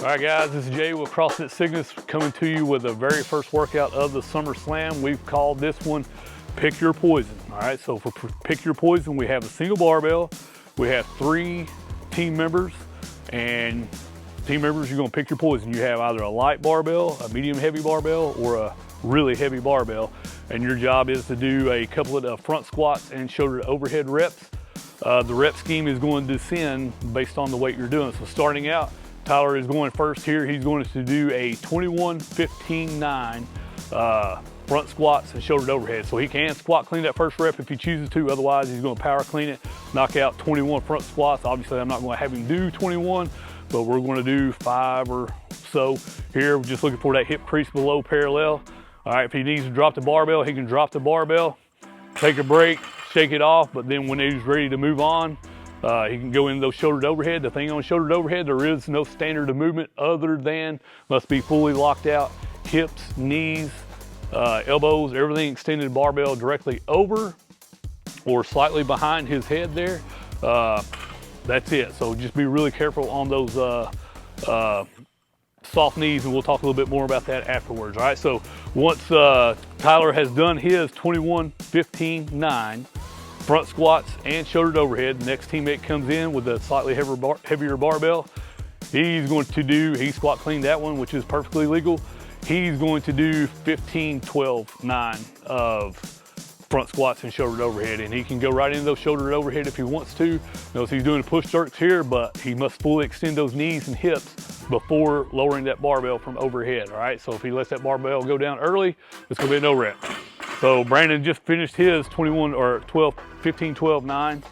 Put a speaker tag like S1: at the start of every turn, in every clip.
S1: All right guys, this is Jay with CrossFit Cygnus coming to you with the very first workout of the Summer Slam. We've called this one Pick Your Poison. All right, so for Pick Your Poison, we have a single barbell. We have 3 team members, and team members, you're gonna pick your poison. You have either a light barbell, a medium heavy barbell, or a really heavy barbell. And your job is to do a couplet of front squats and shoulder to overhead reps. The rep scheme is going to descend based on the weight you're doing. So starting out, Tyler is going first here. He's going to do a 21, 15, 9 front squats and shoulder to overhead. So he can squat clean that first rep if he chooses to. Otherwise, he's going to power clean it, knock out 21 front squats. Obviously, I'm not going to have him do 21, but we're going to do 5 or so here. We're just looking for that hip crease below parallel. All right, if he needs to drop the barbell, he can drop the barbell, take a break, shake it off, but then when he's ready to move on, he can go in those shoulder to overhead. The thing on shoulder to overhead, there is no standard of movement other than must be fully locked out. Hips, knees, elbows, everything extended barbell directly over or slightly behind his head there. That's it. So just be really careful on those soft knees, and we'll talk a little bit more about that afterwards. All right, so once Tyler has done his 21, 15, 9 front squats and shoulder to overhead, the next teammate comes in with a slightly heavier barbell. He's going to do, he squat cleaned that one, which is perfectly legal. He's going to do 15, 12, 9 of front squats and shoulder to overhead, and he can go right into those shoulder to overhead if he wants to. Notice he's doing push jerks here, but he must fully extend those knees and hips before lowering that barbell from overhead. All right, so if he lets that barbell go down early, it's gonna be a no rep. So Brandon just finished his 21 or 12, 15, 12, 9,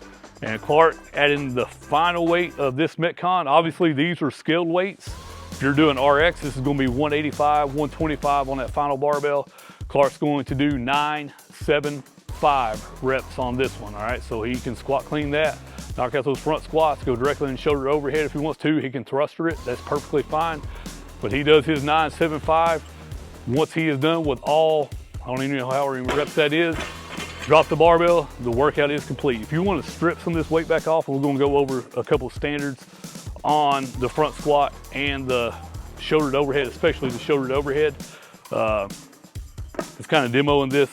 S1: and Clark adding the final weight of this Metcon. Obviously these are scaled weights. If you're doing RX, this is gonna be 185, 125 on that final barbell. Clark's going to do 9, 7, 5 reps on this one. All right, so he can squat clean that, knock out those front squats, go directly in shoulder to overhead if he wants to. He can thruster it, that's perfectly fine. But he does his 9, 7, 5. Once he is done with all, I don't even know how many reps that is, drop the barbell, the workout is complete. If you want to strip some of this weight back off, we're going to go over a couple of standards on the front squat and the shoulder to overhead, especially the shoulder to overhead. It's kind of demoing this.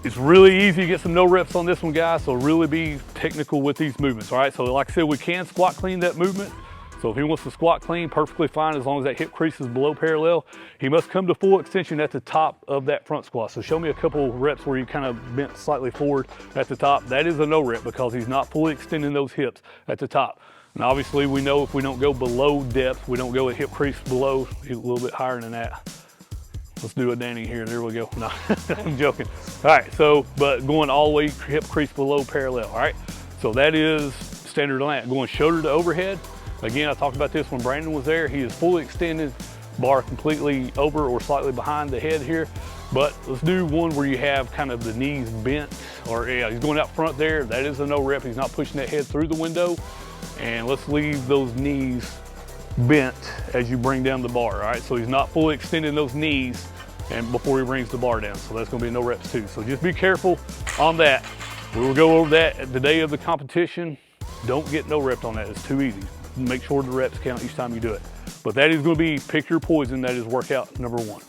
S1: It's really easy to get some no reps on this one, guys, so really be technical with these movements. All right, so like I said, we can squat clean that movement. So if he wants to squat clean, perfectly fine, as long as that hip crease is below parallel. He must come to full extension at the top of that front squat. So show me a couple reps where you kind of bent slightly forward at the top. That is a no rep because he's not fully extending those hips at the top. And obviously we know if we don't go below depth, we don't go a hip crease below, a little bit higher than that. Let's do a Danny here, there we go. No, I'm joking. All right, so, but going all the way hip crease below parallel, all right? So that is standard on that. Going shoulder to overhead. Again, I talked about this when Brandon was there. He is fully extended, bar completely over or slightly behind the head here. But let's do one where you have kind of the knees bent, or yeah, he's going out front there. That is a no rep. He's not pushing that head through the window. And let's leave those knees bent as you bring down the bar, all right? So he's not fully extending those knees and before he brings the bar down. So that's gonna be no reps too. So just be careful on that. We will go over that at the day of the competition. Don't get no reps on that, it's too easy. Make sure the reps count each time you do it. But that is gonna be Pick Your Poison. That is workout number 1.